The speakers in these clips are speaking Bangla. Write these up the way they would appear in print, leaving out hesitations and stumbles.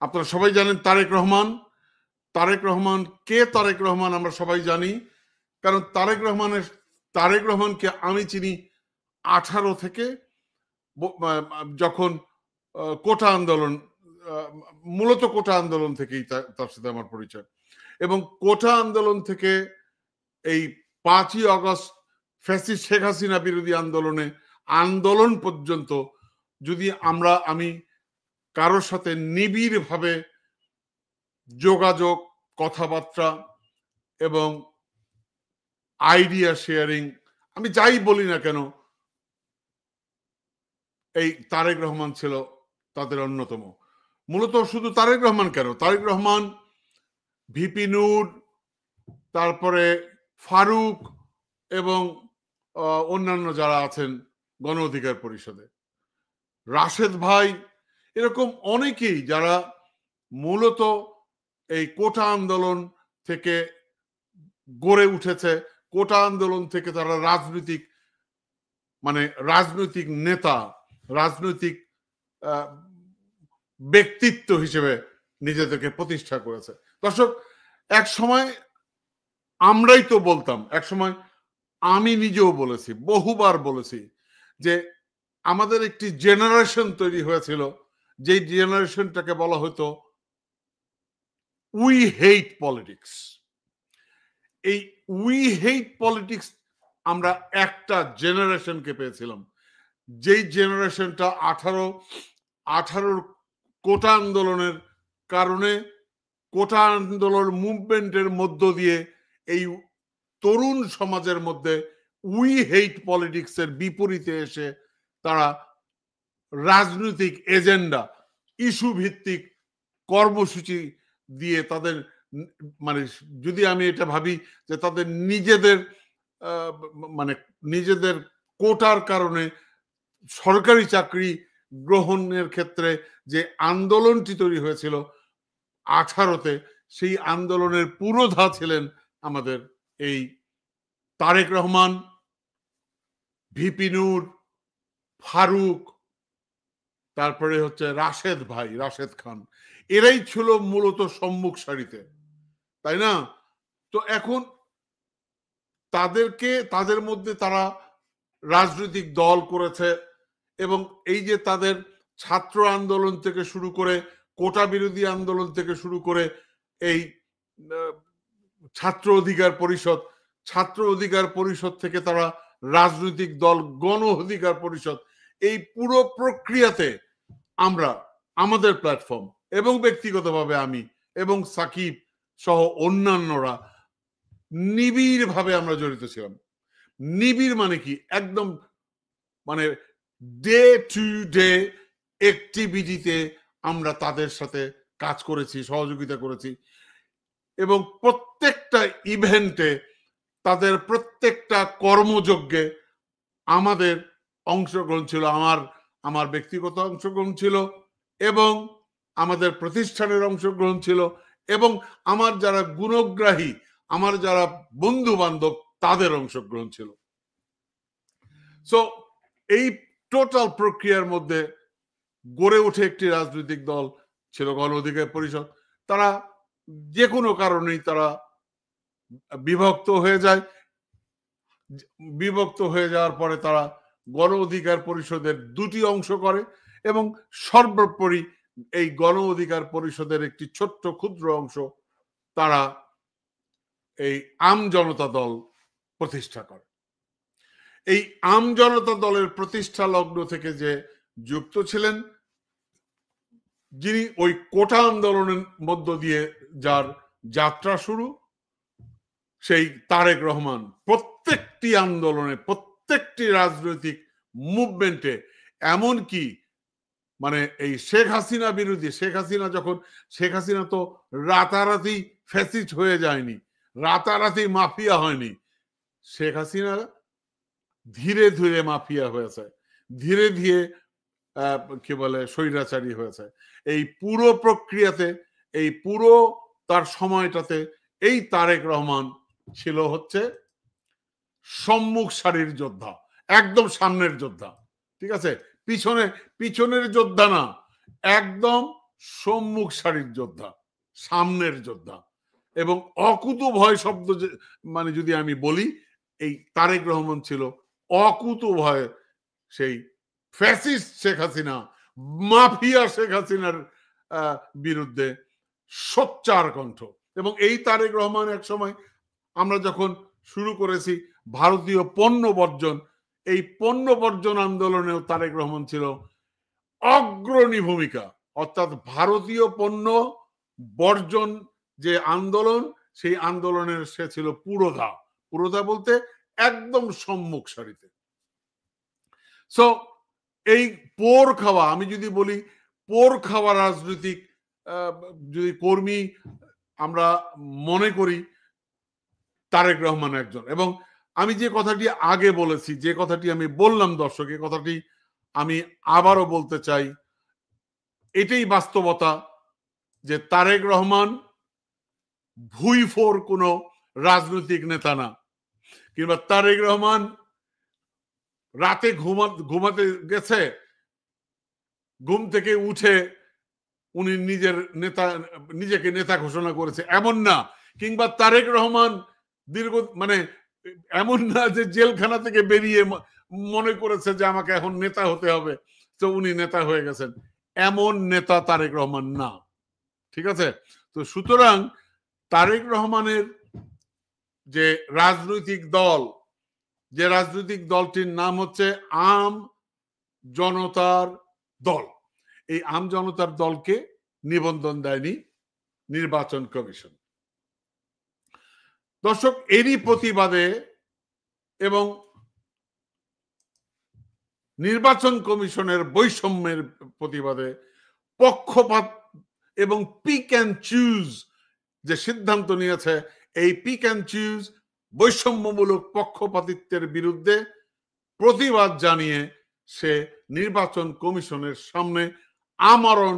আপনারা সবাই জানেন তারেক রহমান কে? তারেক রহমান আমরা সবাই জানি, কারণ তারেক রহমানকে আমি চিনি 18 থেকে, যখন কোটা আন্দোলন, মূলত কোটা আন্দোলন থেকেই তার সাথে আমার পরিচয়। এবং কোটা আন্দোলন থেকে এই 5ই আগস্ট ফ্যাসিস্ট শেখ হাসিনা বিরোধী আন্দোলন পর্যন্ত যদি আমি কারোর সাথে নিবিড়ভাবে যোগাযোগ, কথাবার্তা এবং আইডিয়া শেয়ারিং, আমি যাই বলি না কেন, এই তারেক রহমান ছিল তাদের অন্যতম। মূলত শুধু তারেক রহমান কেন, তারেক রহমান, ভিপি নূর, তারপরে ফারুক এবং অন্যান্য যারা আছেন গণ অধিকার পরিষদে, রাশেদ ভাই, এরকম অনেকেই যারা মূলত এই কোটা আন্দোলন থেকে গড়ে উঠেছে, কোটা আন্দোলন থেকে তারা রাজনৈতিক নেতা, রাজনৈতিক ব্যক্তিত্ব হিসেবে নিজেদেরকে প্রতিষ্ঠা করেছে। দর্শক, এক সময় আমরাই তো বলতাম, এক সময় আমি নিজেও বলেছি, বহুবার বলেছি, যে আমাদের একটি জেনারেশন তৈরি হয়েছিল, যে জেনারেশনটাকে বলা হতো উই হেট পলিটিক্স। এই উই হেট পলিটিক্স আমরা একটা জেনারেশনকে পেয়েছিলাম, যেই জেনারেশনটা 18 কোটা আন্দোলনের কারণে, কোটা আন্দোলন মুভমেন্টের মধ্য দিয়ে এই তরুণ সমাজের মধ্যে উই হেট পলিটিক্স এর বিপরীতে এসে তারা রাজনৈতিক এজেন্ডা, ইস্যু ভিত্তিক কর্মসূচি দিয়ে তাদের, যদি আমি এটা ভাবি যে তাদের নিজেদের কোটার কারণে সরকারি চাকরি গ্রহণের ক্ষেত্রে যে আন্দোলনটি তৈরি হয়েছিল 18তে, সেই আন্দোলনের পুরোধা ছিলেন আমাদের এই তারেক রহমান, ভিপি নূর, ফারুক, তারপরে হচ্ছে রাশেদ ভাই, রাশেদ খান, এরাই ছিল মূলত সম্মুখ সারিতে, তাই না? তো এখন তাদের মধ্যে তারা রাজনৈতিক দল করেছে, এবং এই যে তাদের ছাত্র আন্দোলন থেকে শুরু করে, কোটা বিরোধী আন্দোলন থেকে শুরু করে, এই ছাত্র অধিকার পরিষদ থেকে তারা রাজনৈতিক দল গণ অধিকার পরিষদ, এই পুরো প্রক্রিয়াতে আমরা, আমাদের প্ল্যাটফর্ম এবং ব্যক্তিগতভাবে আমি এবং সাকিব সহ অন্যান্যরা নিবিড়ভাবে আমরা জড়িত ছিলাম। নিবিড় মানে কি, একদম ডে টু ডে অ্যাক্টিভিটিতে আমরা তাদের সাথে কাজ করেছি, সহযোগিতা করেছি, এবং প্রত্যেকটা ইভেন্টে, তাদের প্রত্যেকটা কর্মযজ্ঞে আমাদের অংশগ্রহণ ছিল, আমার ব্যক্তিগত অংশগ্রহণ ছিল, এবং আমাদের প্রতিষ্ঠানের অংশগ্রহণ ছিল, এবং আমার যারা গুণগ্রাহী, আমার যারা বন্ধু বান্ধব, তাদের অংশগ্রহণ ছিল। সো এই টোটাল প্রক্রিয়ার মধ্যে গড়ে ওঠে একটি রাজনৈতিক দল, ছিল গণ অধিকার পরিষদ। তারা যে কোনো কারণেই তারা বিভক্ত হয়ে যাওয়ার পরে তারা গণ অধিকার পরিষদের দুটি অংশ করে, এবং সর্বোপরি এই গণ অধিকার পরিষদের একটি ছোট্ট ক্ষুদ্র অংশ তারা এই আম জনতা দল প্রতিষ্ঠা করে। এই আম জনতা দলের প্রতিষ্ঠা লগ্ন থেকে যে যুক্ত ছিলেন, যিনি ওই কোটা আন্দোলনের মধ্য দিয়ে যার যাত্রা শুরু, সেই তারেক রহমান প্রত্যেকটি আন্দোলনে, প্রত্যেকটি রাজনৈতিক মুভমেন্টে, এমনকি এই শেখ হাসিনা বিরোধী, শেখ হাসিনা তো রাতারাতি ফ্যাসিস্ট হয়ে যায়নি, রাতারাতি মাফিয়া হয়নি, শেখ হাসিনা ধীরে ধীরে মাফিয়া হয়েছে, ধীরে ধীরে স্বৈরাচারী হয়েছে। এই পুরো প্রক্রিয়াতে, এই পুরো তার সময়টাতে এই তারেক রহমান ছিল হচ্ছে সম্মুখ সারির যোদ্ধা, একদম সামনের যোদ্ধা, ঠিক আছে? পিছনের যোদ্ধা না, একদম সম্মুখ সারির যোদ্ধা, সামনের যোদ্ধা। এবং অকুতু ভয় শব্দ মানে যদি আমি বলি, এই তারেক রহমান ছিল অকুতু ভয় সেই ফ্যাসিস্ট শেখ হাসিনা, মাফিয়া শেখ হাসিনার বিরুদ্ধে সোচ্চার কণ্ঠ। এবং এই তারেক রহমান এক সময় আমরা যখন শুরু করেছি ভারতীয় পণ্য বর্জন, এই পণ্য বর্জন আন্দোলনেও তারেক রহমান ছিল অগ্রণী ভূমিকা। অর্থাৎ ভারতীয় পণ্য বর্জন যে আন্দোলন, সেই আন্দোলনের সে ছিল পুরোধা। পুরোধা বলতে একদম সম্মুখ সারিতে। সো এই পোর খাওয়া, আমি যদি বলি পোর খাওয়া রাজনৈতিক যদি কর্মী আমরা মনে করি, তারেক রহমান একজন। এবং আমি যে কথাটি আগে বলেছি, যে কথাটি আমি বললাম দর্শক, এই কথাটি আমি আবারও বলতে চাই, এটাই বাস্তবতা যে তারেক রহমান ভুইফোর কোনো রাজনৈতিক নেতা না, কিংবা তারেক রহমান রাতে ঘুমাতে গেছে, ঘুম থেকে উঠে উনি নিজেকে নেতা ঘোষণা করেছে, এমন না। কিংবা তারেক রহমান মানে এমন না যে জেলখানা থেকে বেরিয়ে মনে করেছে যে আমাকে এখন নেতা হতে হবে, তো উনি নেতা হয়ে গেছেন। এমন নেতা তারেক রহমান না। ঠিক আছে? তো সুতরাং তারেক রহমানের যে রাজনৈতিক দল, যে রাজনৈতিক দলটির নাম হচ্ছে আম জনতার দল, এই আম জনতার দলকে নিবন্ধন দেয়নি নির্বাচন কমিশন। দর্শক, এরই প্রতিবাদে এবং নির্বাচন কমিশনের বৈষম্যের প্রতিবাদে পক্ষপাত এবং পিক অ্যান্ড চুজ যে সিদ্ধান্ত নিয়েছে, এই পিক অ্যান্ড চুজ বৈষম্যমূলক পক্ষপাতিত্বের বিরুদ্ধে প্রতিবাদ জানিয়ে সে নির্বাচন কমিশনের সামনে আমরণ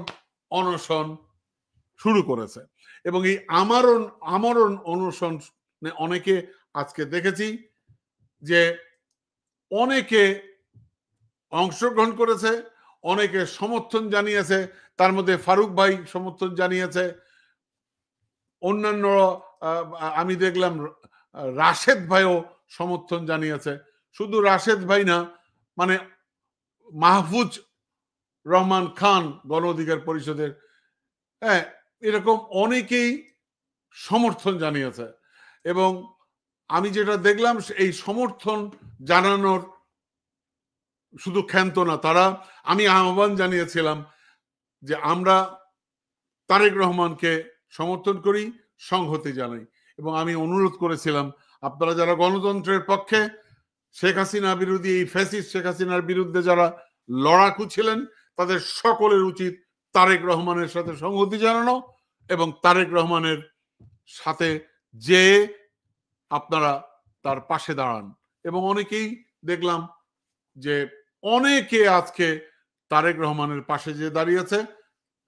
অনশন শুরু করেছে। এবং এই আমরণ অনশন অনেকে আজকে দেখেছি যে অনেকে অংশগ্রহণ করেছে, অনেকে সমর্থন জানিয়েছে। তার মধ্যে ফারুক ভাই সমর্থন জানিয়েছে, অন্যান্য আমি দেখলাম রাশেদ ভাইও সমর্থন জানিয়েছে। শুধু রাশেদ ভাই না, মানে মাহফুজ রহমান খান গণ অধিকার পরিষদের, হ্যাঁ, এরকম অনেকেই সমর্থন জানিয়েছে। এবং আমি যেটা দেখলাম, এই সমর্থন জানানোর শুধু ক্ষান্ত না, আমি আহ্বান জানিয়েছিলাম যে আমরা তারেক রহমানকে সমর্থন করি, সংহতি জানাই। এবং আমি অনুরোধ করেছিলাম, আপনারা যারা গণতন্ত্রের পক্ষে, শেখ হাসিনা বিরোধী, এই ফ্যাসিস্ট শেখ হাসিনার বিরুদ্ধে যারা লড়াকু ছিলেন, তাদের সকলের উচিত তারেক রহমানের সাথে সংহতি জানানো এবং তারেক রহমানের সাথে যে আপনারা তার পাশে দাঁড়ান। এবং অনেকেই দেখলাম যে অনেকে আজকে তারেক রহমানের পাশে যে দাঁড়িয়েছে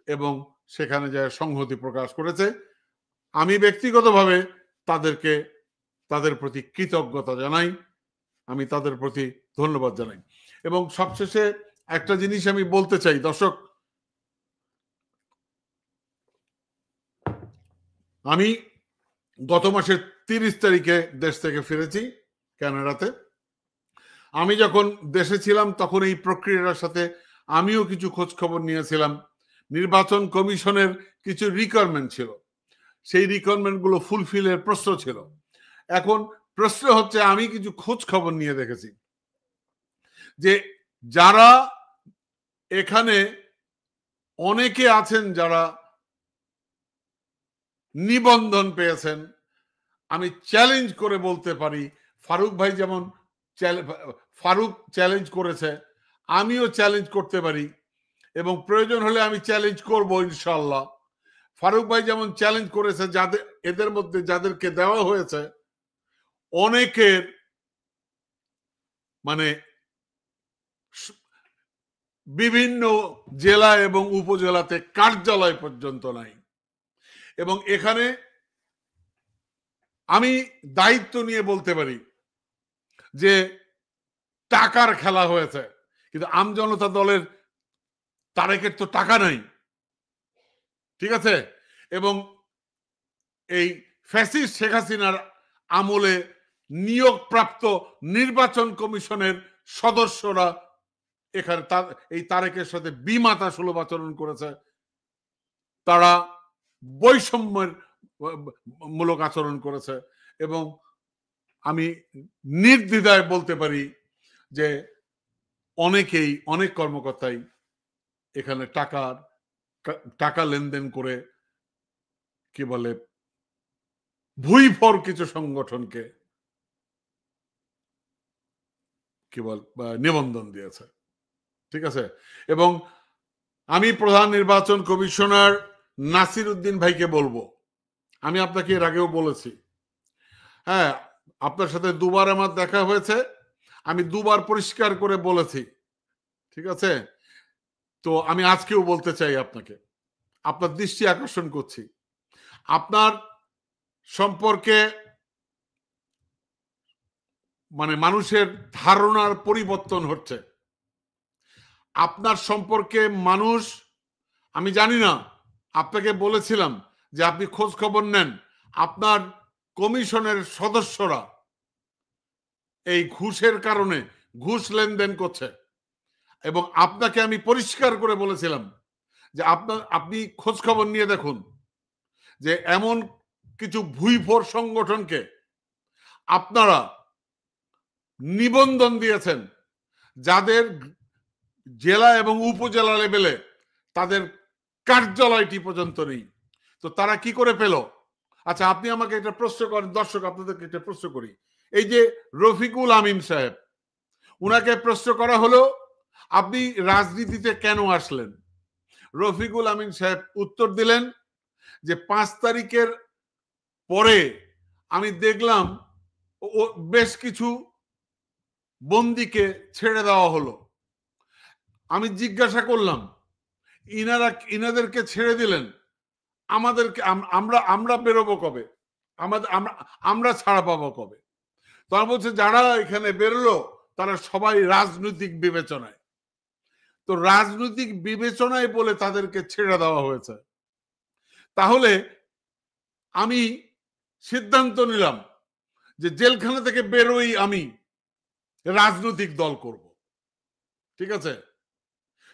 এবং সেখানে যে সংহতি প্রকাশ করেছে। আমি ব্যক্তিগতভাবে তাদের প্রতি কৃতজ্ঞতা জানাই, আমি তাদের প্রতি ধন্যবাদ জানাই। এবং সবশেষে একটা জিনিস আমি বলতে চাই দর্শক, আমি গত মাসের 30 তারিখে দেশ থেকে ফিরেছি কানাডাতে। আমি যখন দেশে ছিলাম তখন এই প্রক্রিয়ার সাথে আমিও কিছু খোঁজ খবর নিয়েছিলাম। নির্বাচন কমিশনের কিছু রিকোয়ারমেন্ট ছিল, সেই রিকোয়ারমেন্ট গুলো ফুলফিলের প্রশ্ন ছিল। এখন প্রশ্ন হচ্ছে, আমি কিছু খোঁজ খবর নিয়ে দেখেছি যে যারা এখানে অনেকে আছেন যারা নিবন্ধন পেয়েছেন, আমি চ্যালেঞ্জ করে বলতে পারি, ফারুক ভাই যেমন ফারুক চ্যালেঞ্জ করেছে, আমিও চ্যালেঞ্জ করতে পারি এবং প্রয়োজন হলে আমি চ্যালেঞ্জ করব ইনশাল্লাহ। ফারুক ভাই যেমন চ্যালেঞ্জ করেছে, এদের মধ্যে যাদেরকে দেওয়া হয়েছে অনেকের মানে বিভিন্ন জেলা এবং উপজেলাতে কার্যালয় পর্যন্ত নাই। এবং এখানে আমি দায়িত্ব নিয়ে বলতে পারি যে টাকার খেলা হয়েছে, কিন্তু আমজনতা দলের তারেকের তো টাকা নাই, ঠিক আছে? এবং এই ফ্যাসিস্ট শেখ হাসিনার আমলে নিয়োগপ্রাপ্ত নির্বাচন কমিশনের সদস্যরা এখানে এই তারেকের সাথে বিমাতা সুলভ আচরণ করেছে। তারা বৈষম্যের মূলক আচরণ করেছে এবং আমি নির্দ্বিধায় বলতে পারি যে অনেক কর্মকর্তাই এখানে টাকা লেনদেন করে কি বলে ভুইফর কিছু সংগঠনকে কি বল নিবন্ধন দিয়েছে। ঠিক আছে? এবং আমি প্রধান নির্বাচন কমিশনার নাসির উদ্দিন ভাইকে বলবো, আমি আপনাকে এর আগেও বলেছি, হ্যাঁ, আপনার সাথে দুবার আমার দেখা হয়েছে, আমি দুবার পরিষ্কার করে বলেছি। ঠিক আছে? তো আমি আজকেও বলতে চাই আপনাকে, আপনার দৃষ্টি আকর্ষণ করছি, আপনার সম্পর্কে মানে মানুষের ধারণার পরিবর্তন হচ্ছে। আপনার সম্পর্কে মানুষ, আমি জানি না, আপনাকে বলেছিলাম যে আপনি খোঁজ খবর নেন, আপনার কমিশনের সদস্যরা এই ঘুষের কারণে ঘুষ লেনদেন করছে এবং আপনাকে আমি পরিষ্কার করে বলেছিলাম যে আপনি খোঁজ খবর নিয়ে দেখুন যে এমন কিছু ভুইফোর সংগঠনকে আপনারা নিবন্ধন দিয়েছেন যাদের জেলা এবং উপজেলা লেভেলে তাদের কার্যালয়টি পর্যন্ত নেই। তো তারা কি করে পেল? আচ্ছা, আপনি আমাকে একটা প্রশ্ন করেন, দর্শক আপনাদেরকে একটা প্রশ্ন করি। এই যে রফিকুল আমিন সাহেব, উনাকে প্রশ্ন করা হলো আপনি রাজনীতিতে কেন আসলেন? রফিকুল আমিন সাহেব উত্তর দিলেন যে 5 তারিখের পরে আমি দেখলাম বেশ কিছু বন্দীকে ছেড়ে দেওয়া হলো। আমি জিজ্ঞাসা করলাম, ইনাদেরকে ছেড়ে দিলেন, আমাদেরকে আমরা বেরোবো কবে? আমরা ছাড়া পাবো কবে? তারা বলছে যারা এখানে বেরোলো তারা সবাই রাজনৈতিক বিবেচনায়। তো রাজনৈতিক বিবেচনায় বলে তাদেরকে ছেড়ে দেওয়া হয়েছে। তাহলে আমি সিদ্ধান্ত নিলাম যে জেলখানা থেকে বেরোই আমি রাজনৈতিক দল করব। ঠিক আছে?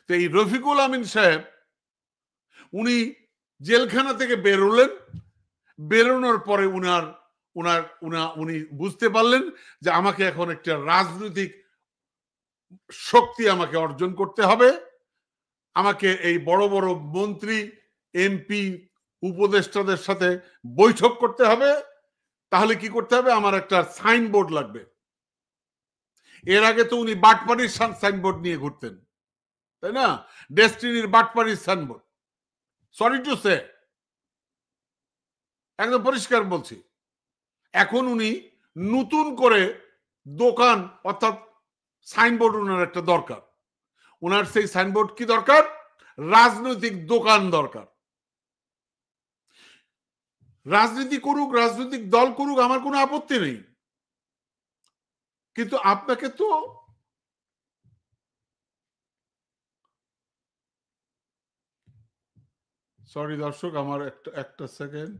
তো এই রফিকুল আমিন সাহেব উনি জেলখানা থেকে বেরোলেন, বেরোনোর পরে উনি বুঝতে পারলেন যে আমাকে এখন একটা রাজনৈতিক শক্তি আমাকে অর্জন করতে হবে, আমাকে এই বড় বড় মন্ত্রী, এমপি, উপদেষ্টাদের সাথে বৈঠক করতে হবে। তাহলে কি করতে হবে? আমার একটা সাইনবোর্ড লাগবে। এর আগে তো উনি বাটপাড়ির সাইনবোর্ড নিয়ে ঘুরতেন, তাই না? ডেস্টিনির বাটপাড়ির সাইনবোর্ড। সরি টু সে, একদম পরিষ্কার বলছি, এখন উনি নতুন করে দোকান অর্থাৎ সাইনবোর্ড ওনার একটা দরকার। ওনার সেই সাইনবোর্ড কি দরকার? রাজনৈতিক দোকান দরকার। রাজনীতি করুক, রাজনৈতিক দল করুক, আমার কোনো আপত্তি নেই, কিন্তু আপনাকে তো সরি দর্শক, আমার একটা সেকেন্ড।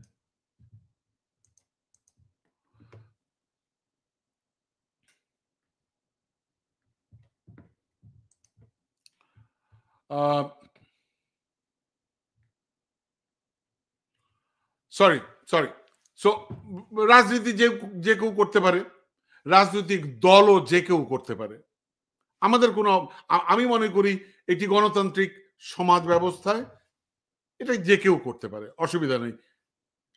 সরি সরি সো রাজনীতি যে কেউ করতে পারে, রাজনৈতিক দলও যে কেউ করতে পারে। আমাদের কোনো, আমি মনে করি এটি গণতান্ত্রিক সমাজ ব্যবস্থায় এটা যে কেউ করতে পারে, অসুবিধা নেই।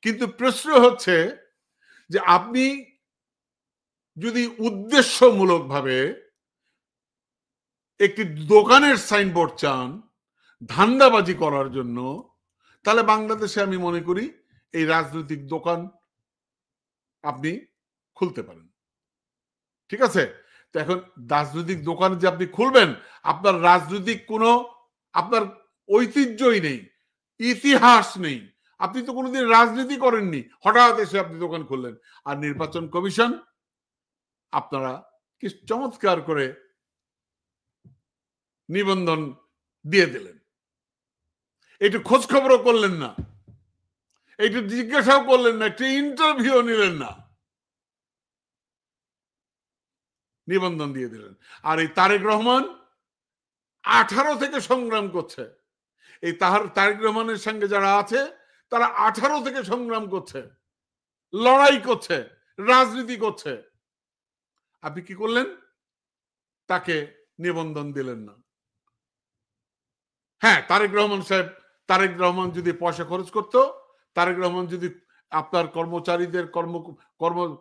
কিন্তু প্রশ্ন হচ্ছে যে আপনি যদি উদ্দেশ্যমূলকভাবে একটি দোকানের সাইনবোর্ড চান ধান্দাবাজি করার জন্য, তাহলে বাংলাদেশে আমি মনে করি এই রাজনৈতিক দোকান আপনি খুলতে পারেন। ঠিক আছে? তো এখন রাজনৈতিক দোকান যে আপনি খুলবেন, আপনার রাজনৈতিক কোনো আপনার ঐতিহ্যই নেই, ইতিহাস নেই, আপনি তো কোনোদিন রাজনীতি করেননি, হঠাৎ এসে আপনি দোকান খুললেন। আর নির্বাচন কমিশন আপনারা কি চমৎকার করে নিবন্ধন দিয়ে দিলেন। একটু খোঁজ খবরও করলেন না, একটু জিজ্ঞাসাও করলেন না, একটু ইন্টারভিউ নিলেন না, নিবন্ধন দিয়ে দিলেন। আর এই তারেক রহমান 18 থেকে সংগ্রাম করছে। এই তারেক রহমানের সঙ্গে যারা আছে তারা 18 থেকে সংগ্রাম করছে, লড়াই করছে, রাজনীতি করছে। আপনি কি করলেন? তাকে নিবন্ধন দিলেন না। হ্যাঁ, তারেক রহমান যদি পয়সা খরচ করত, তারেক রহমান যদি আপনার কর্মচারীদের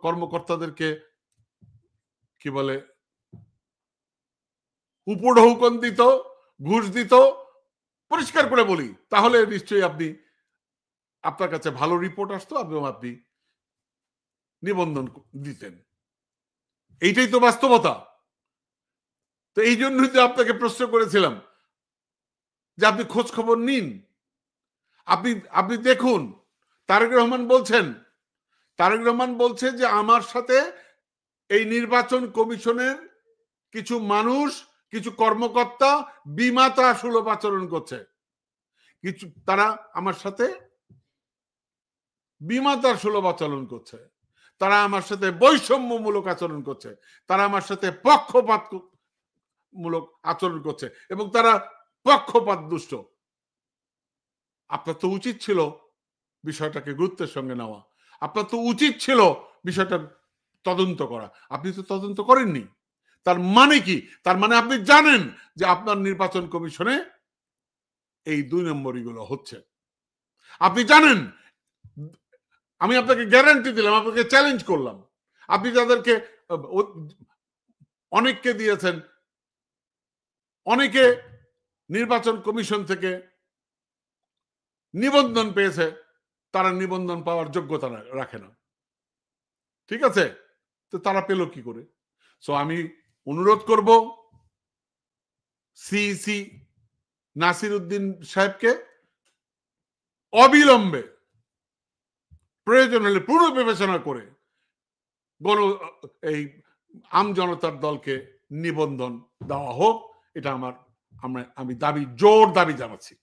কর্মকর্তাদেরকে কি বলে উপঢৌকন দিত, ঘুষ দিত, পরিষ্কার করে বলি, তাহলে নিশ্চয়ই আপনার কাছে ভালো রিপোর্ট আসতো এবং আপনি নিবন্ধন দিতেন। এইটাই তো বাস্তবতা। তো এই জন্যই তো আপনাকে প্রশ্ন করেছিলাম যে আপনি খোঁজ খবর নিন, আপনি দেখুন। তারেক রহমান বলছে যে আমার সাথে এই নির্বাচন কমিশনের কিছু মানুষ, কিছু কর্মকর্তা বিমাতা সুলভ আচরণ করছে, তারা আমার সাথে বিমাতার সুলভ আচরণ করছে, তারা আমার সাথে বৈষম্যমূলক আচরণ করছে, তারা আমার সাথে পক্ষপাতমূলক আচরণ করছে এবং তারা পক্ষপাত দুষ্ট। আপনার তো উচিত ছিল বিষয়টাকে গুরুত্বের সঙ্গে নেওয়া, আপনার তো উচিত ছিল বিষয়টা তদন্ত করা। আপনি তো তদন্ত করেননি। তার মানে কি? তার মানে আপনি জানেন যে আপনার নির্বাচন কমিশনে এই 2 নম্বরগুলো হচ্ছে। আপনি জানেন, আমি আপনাকে গ্যারান্টি দিলাম, আপনাকে চ্যালেঞ্জ করলাম। আপনি যাদেরকে অনেককে দিয়েছেন, অনেকে নির্বাচন কমিশন থেকে নিবন্ধন পেয়েছে, তারা নিবন্ধন পাওয়ার যোগ্যতা রাখে না। ঠিক আছে? তো তারা পেল কি করে? সো আমি অনুরোধ করব সিইসি নাসির উদ্দিন সাহেবকে অবিলম্বে, প্রয়োজন হলে পুনর্বিবেচনা করে এই আমজনতার দলকে নিবন্ধন দেওয়া হোক। এটা আমি জোর দাবি জানাচ্ছি।